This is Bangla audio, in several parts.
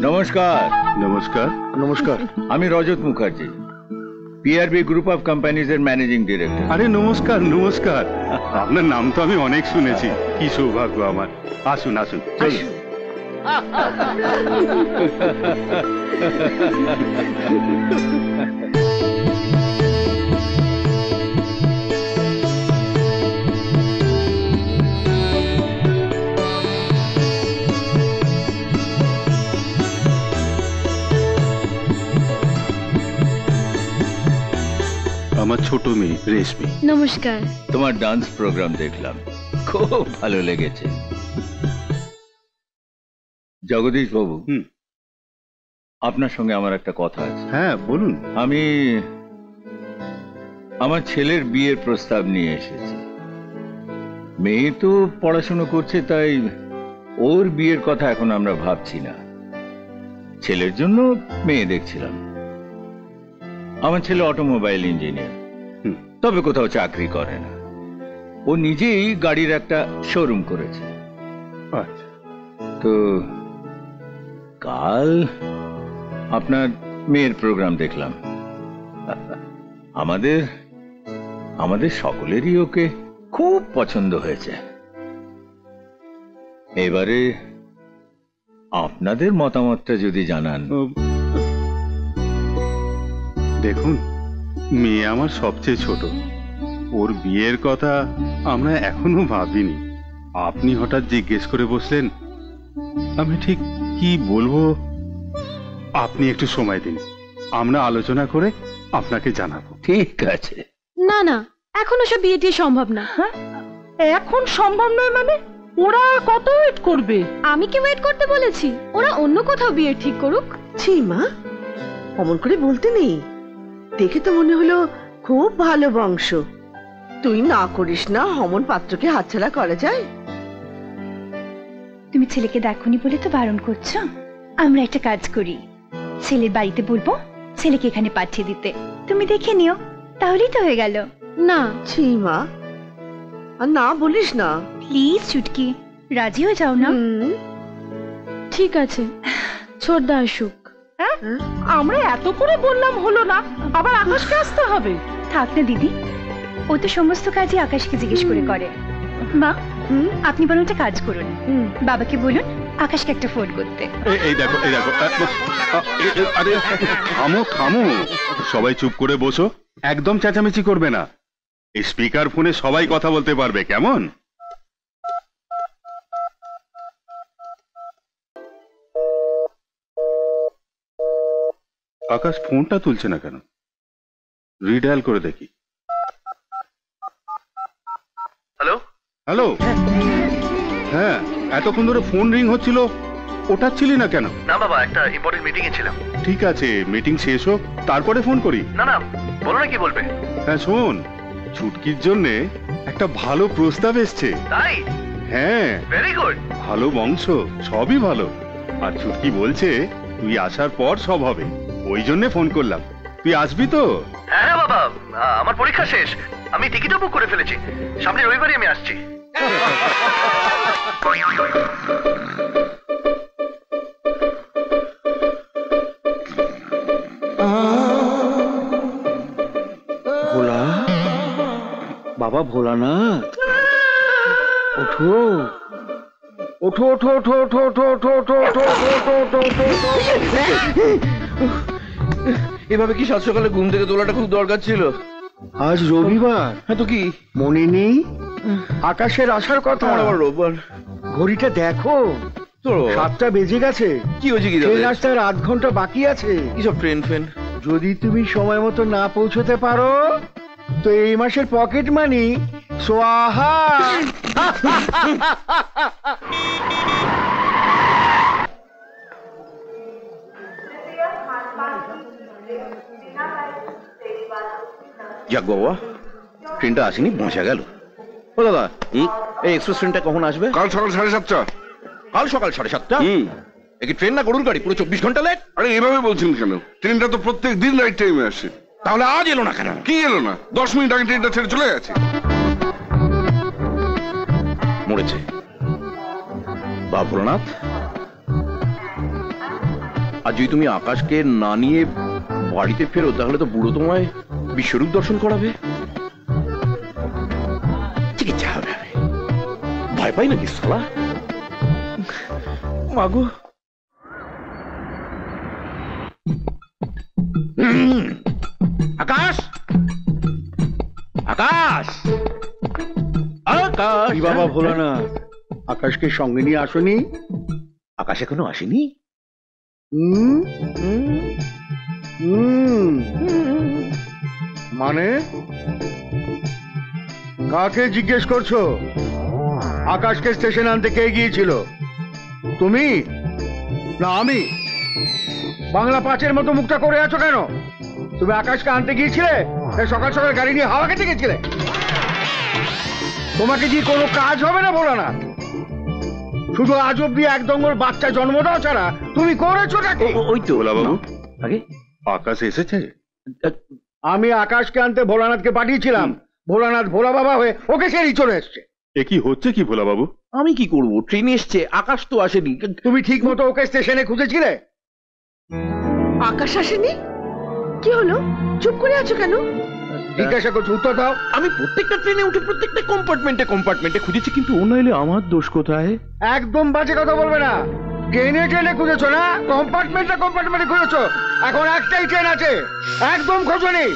নমস্কার। নমস্কার। নমস্কার। আমি Rajat Mukherjee, PRB group of companies এর ম্যানেজিং ডিরেক্টর। আরে নমস্কার নমস্কার, আপনার নাম তো আমি অনেক শুনেছি। কি সৌভাগ্য আমার। আসুন আসুন চলুন। আমার ছোট মেয়ে রেশমি। নমস্কার। তোমার ডান্স প্রোগ্রাম দেখলাম, খুব ভালো লেগেছে। জগদীশ বাবু, আপনার সঙ্গে আমার একটা কথা আছে। হ্যাঁ বলুন। আমি আমার ছেলের বিয়ের প্রস্তাব নিয়ে এসেছি। মেয়ে তো পড়াশোনা করছে, তাই ওর বিয়ের কথা এখন আমরা ভাবছি না। ছেলের জন্য মেয়ে দেখছিলাম। আমার ছেলে অটোমোবাইল ইঞ্জিনিয়ার, তবে কোথাও চাকরি করে না। ও নিজেই গাড়ির একটা শোরুম করেছে। তো কাল আপনার মেয়ের প্রোগ্রাম দেখলাম। আমাদের আমাদের সকলেরই ওকে খুব পছন্দ হয়েছে। এবারে আপনাদের মতামতটা যদি জানান। দেখুন, মেয়ে আমার সবচেয়ে ছোট, ওর বিয়ের কথা আমরা এখনো ভাবিনি। আপনি হঠাৎ জিজ্ঞেস করে বসলেন, আমি ঠিক কি বলবো। আপনি একটু সময় দিন, আমরা আলোচনা করে আপনাকে জানাবো। ঠিক আছে। না না, এখন ওসব বিয়ে টিয়ে সম্ভব না। এখন সম্ভব নয় মানে? ওরা কত ওয়েট করবে? আমি কি ওয়েট করতে বলেছি? ওরা অন্য কোথাও বিয়ে ঠিক করুক। ছি মা, অমন করে বলতে নেই। দেখে তো মনে হলো খুব ভালো বংশ। তুই না করিস না, অমন পাত্রকে হাতছাড়া করা যায়? তুমি ছেলেকে দেখোনি বলে তো বারণ করছো। আমরা একটা কাজ করি, ছেলের বাড়িতে বলবো ছেলেকে এখানে পাঠিয়ে দিতে, তুমি দেখে নিও, তাহলেই তো হয়ে গেল। না। ছি মা, আর না বলিস না। প্লিজ চুটকি, রাজি হয়ে যাও না। ঠিক আছে, ছোটদা আসুক। আমরা এত করে বললাম হলো না, আবার আকাশকে আসতে হবে? থাক না দিদি, ও তো সমস্ত কাজই আকাশকে জিজ্ঞেস করে করে। মা, আপনি বরং একটা কাজ করুন, বাবাকে বলুন আকাশকে একটা ফোন করতে। এই দেখো এই দেখো, আরে থামো থামো, সবাই চুপ করে বসো, একদম চেঁচামেচি করবে না। এই স্পিকার ফোনে সবাই কথা বলতে পারবে, কেমন? আকাশ ফোনটা তুলছে না কেন? রিডায়াল করে দেখি। Hello hello. হ্যাঁ, এতক্ষণ ধরে ফোন রিং হচ্ছিল, ওঠাচ্ছিলি না কেন? না বাবা, একটা ইম্পর্টেন্ট মিটিং এ ছিলাম। ঠিক আছে, মিটিং শেষ হোক তারপরে ফোন করি। না না, বলো না কি বলবে। হ্যাঁ শোন, ছুটকির জন্য একটা ভালো প্রস্তাব এসছে। তাই? হ্যাঁ, ভেরি গুড। ভালো বংশ, সবই ভালো। আর ছুটকি বলছে তুই আসার পর সব হবে, ওই জন্য ফোন করলাম। তুই আসবি তো? হ্যাঁ বাবা, আমার পরীক্ষা শেষ, আমি টিকিটও বুক করে ফেলেছি। সামনে রবিবারই আমি আসছি। ভোলা, বাবা ভোলানাথ, ওঠো ওঠো ওঠো ওঠো ওঠো ওঠো ওঠো ওঠো ওঠো ওঠো ওঠো ওঠো। এভাবে কি সাত সকালে ঘুম থেকে তোলাটা খুব দরকার ছিল? আজ রবিবার। হ্যাঁ তো কি মনে নেই আকাশের আসার কথা? আবার রোববার। ঘড়িটা দেখো, 7টা বেজে গেছে। কি হয়েছে? কি ট্রেন আসতে আর 8 ঘন্টা বাকি আছে। কিসব ট্রেন ফেন? যদি তুমি সময় মতো না পৌঁছতে পারো তো এই মাসের পকেট মানি সোয়াহা। যাক বাবা, ট্রেনটা আসেনি, পৌঁছে গেল। ও দাদা, এই এক্সপ্রেস ট্রেনটা কখন আসবে? কাল সকাল 7:30। কাল সকাল 7:30? কি ট্রেন না গরুর গাড়ি? পুরো 24 ঘন্টা লেট। আরে এভাবে বলছেন কেন? ট্রেনটা তো প্রত্যেক দিন রাইট টাইমে আসে। তাহলে আজ এলো না কেন? কি এলো না? 10 মিনিট আগে ট্রেনটা ছেড়ে চলে গেছে। মরেছে বা ভোলানাথ, আর যদি তুমি আকাশকে না নিয়ে বাড়িতে ফেরো তাহলে তো বুড়ো তোমায় বিশ্বরূপ দর্শন করাবে। চিকিৎসা হবে। আমি ভয় পাই নাকি শালা? মাগো, আকাশ, আকাশ, আকাশ! কি বাবা ভোলানাথ, আকাশকে সঙ্গে নিয়ে আসনি? আকাশ এখনো আসেনি? মানে কাকে জিজ্ঞেস করছো? আকাশকে স্টেশন আনতে কে গিয়েছিল? তুমি না আমি? বাংলা পাঁচের মতো মুখটা করে আছো কেন? তুমি আকাশকে আনতে গিয়েছিলে, সকাল সকাল গাড়ি নিয়ে হাওয়া খেতে গেছিলে? তোমাকে দিয়ে কোনো কাজ হবে না ভোলানাথ। শুধু আজ অব্দি এক দঙ্গল বাচ্চা জন্ম দাও ছাড়া তুমি করেছো নাকি? ওই তো ভোলাবাবু, আগে আকাশ এসেছে? আমি আকাশকে আনতে ভোলানাথকে পাঠিয়েছিলাম, ভোলানাথ ভোলা বাবা হয়ে ওকে সেরেই চলে এসছে। এ কি হচ্ছে কি ভোলাবাবু? আমি কি করব? ট্রেন এসছে, আকাশ তো আসেনি। তুমি ঠিক মতো ওকে স্টেশনে খুঁজেছিলে? আকাশ আসেনি? কি হলো, চুপ করে আছো কেন? জিজ্ঞাসা করছো, উত্তর দাও। আমি প্রত্যেকটা ট্রেনে উঠে প্রত্যেকটা কম্পার্টমেন্টে খুঁজেছি, কিন্তু ও নইলে আমার দোষ কোথায়? একদম বাজে কথা বলবে না। ট্রেনে ট্রেনে খুঁজেছো না, কম্পার্টমেন্টে খুঁজেছো। এখন একটাই ট্রেন আছে, একদম খোঁজনি।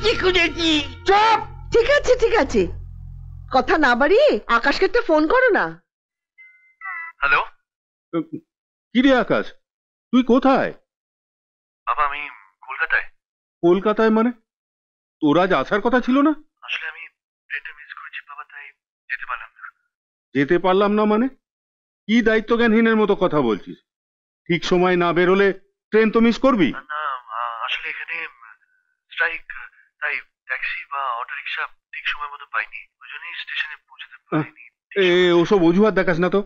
কি খুঁজেছি? চুপ! ঠিক আছে, কথা না বাড়িয়ে আকাশকে একটা ফোন করো না। হ্যালো কি রে আকাশ, তুই কোথায়? বাবা, আমি কলকাতায়। কলকাতায় মানে? তোর আজ আসার কথা ছিল না? আসলে আমি ট্রেনটা মিস করেছি বাবা, তাই যেতে পারলাম না। যেতে পারলাম না মানে? কি দায়িত্ব জ্ঞানহীনের মতো কথা বলছিস? ঠিক সময় না বেরোলে ট্রেন তো মিস করবি। না, আসলে এখানে স্ট্রাইক, তাই ট্যাক্সি বা অটো রিক্সা ঠিক সময় মতো পাইনি, ওই জন্যই স্টেশনে পৌঁছাতে পারিনি। ওসব অজুহাত দেখাস না তো,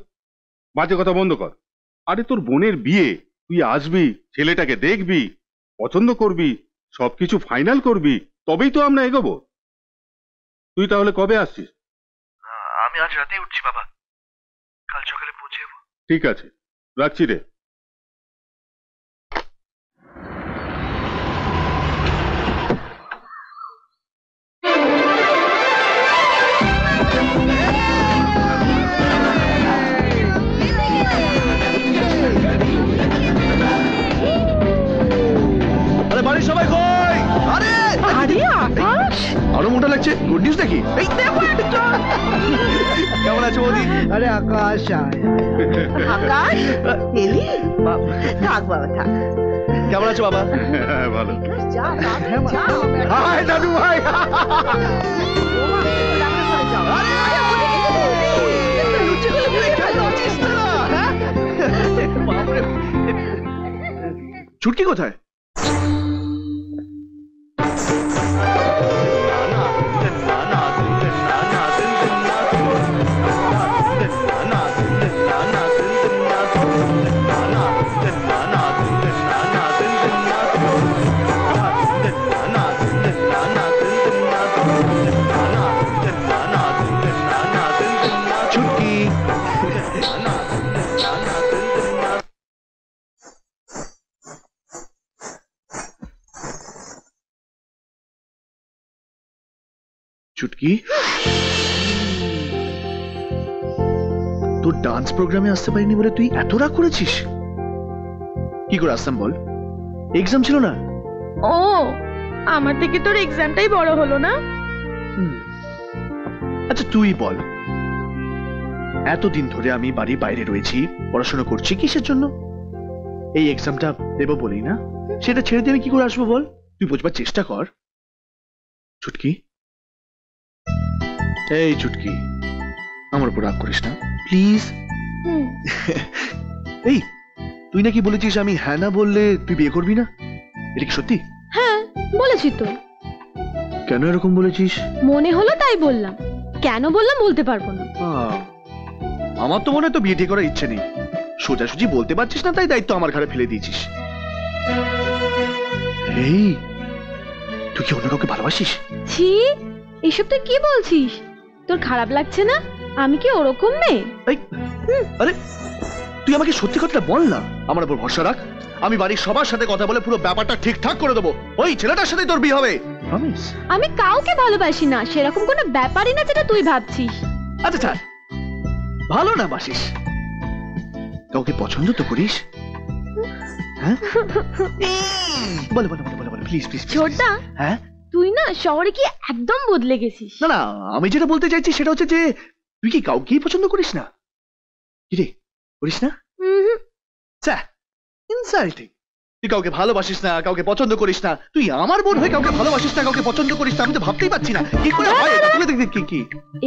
বাজে কথা বন্ধ কর। আরে তোর বোনের বিয়ে, তুই আসবি, ছেলেটাকে দেখবি, পছন্দ করবি, সবকিছু ফাইনাল করবি, তবেই তো আমরা এগোবো। তুই তাহলে কবে আসছিস? আমি আজ রাতেই উঠছি বাবা, কাল সকালে পৌঁছে যাবো। ঠিক আছে, রাখছি রে। আরে বাড়ির সবাই কই? আরে আরে আকাশ, আরো মোটা লাগছে, গুড নিউজ নাকি? এই কেমন আছো বৌদি? আরে আকাশ, আকাশ এলি? থাক বাবা থাক। কেমন আছো বাবা? হ্যাঁ, ভালো। যা যা। হাই দাদু ভাই। ছুটকি কোথায়? চুটকি, তোর ডান্স প্রোগ্রামে আসতে পারিনি বলে তুই এত রাগ করেছিস? কি করে আসতাম বল? এক্সাম ছিল না? ও, আমার থেকে তোর এক্সামটাই বড় হলো না? আচ্ছা তুই বল, এতদিন ধরে আমি বাড়ির বাইরে রয়েছি, পড়াশোনা করছি কিসের জন্য? এই এক্সামটা দেবো বলেই না? সেটা ছেড়ে দিয়ে আমি কি করে আসবো বল? তুই বুঝবার চেষ্টা কর। চুটকি, এই চুটকি, আমার উপর রাগ করিস না প্লিজ। এই, তুই নাকি বলেছিস আমি হ্যাঁ না বললে তুই বিয়ে করবি না, এটা কি সত্যি? হ্যাঁ বলেছি তো। কেন এরকম বলেছিস? মনে হলো তাই বললাম, কেন বললাম বলতে পারবো না। আমার তো মনে হয় তো বিয়ে ঠিক করার ইচ্ছে নেই, সোজাসুজি বলতে পারছিস না তাই দায়িত্ব আমার ঘাড়ে ফেলে দিয়েছিস। এই, তুই কি অন্য কাউকে ভালোবাসিস? ছি, এসব তুই কি বলছিস? তোর খারাপ লাগছে না? আমি কি ওরকম মেয়ে? আরে তুই আমাকে সত্যি কথাটা বল না, আমার উপর ভরসা রাখ। আমি বাড়ির সবার সাথে কথা বলে পুরো ব্যাপারটা ঠিকঠাক করে দেবো। ওই ছেলেটার সাথে তোর বিয়ে হবে, প্রমিস? আমি কাউকে ভালোবাসি না, সেরকম কোনো ব্যাপারই না যেটা তুই ভাবছিস। আচ্ছা ছাড়, ভালো না বাসিস, কাউকে পছন্দ তো করিস? হ্যাঁ বলো বলো বলো বলো প্লিজ প্লিজ। ছোটদা, হ্যাঁ তুই না শহরে কি একদম বদলে গেছিস। না না, আমি যেটা বলতে চাইছি সেটা হচ্ছে যে তুই কি কাউকেই পছন্দ করিস না? কি রে, করিস না? ইনসাল্টিং। তুই কাউকে ভালোবাসিস না, কাউকে পছন্দ করিস না, তুই আমার বোন হয়ে কাউকে ভালোবাসিস না, কাউকে পছন্দ করিস না, আমি তো ভাবতেই পারছি না কি করে হয় এটা। তুমি দেখ কি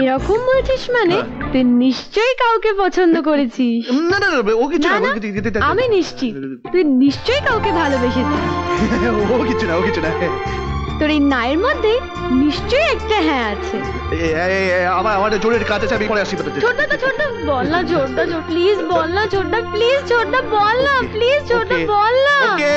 এরকম বলছিস মানে তুই নিশ্চয়ই কাউকে পছন্দ করেছিস। না না না, ও কিছু না, আমি নিশ্চিত তুই নিশ্চয়ই কাউকে ভালোবেসেছিস। ও কিছু না, ও কিছু না। তোর এই নায়ের মধ্যে নিশ্চয়ই একটা হ্যাঁ আছে। আমার জোরের কাজ আছে, আমি পরে আসি। ছোটদা বল না, ছোটদা প্লিজ বল না, ছোটদা প্লিজ, ছোটদা বল না প্লিজ, ছোটদা বল না। ওকে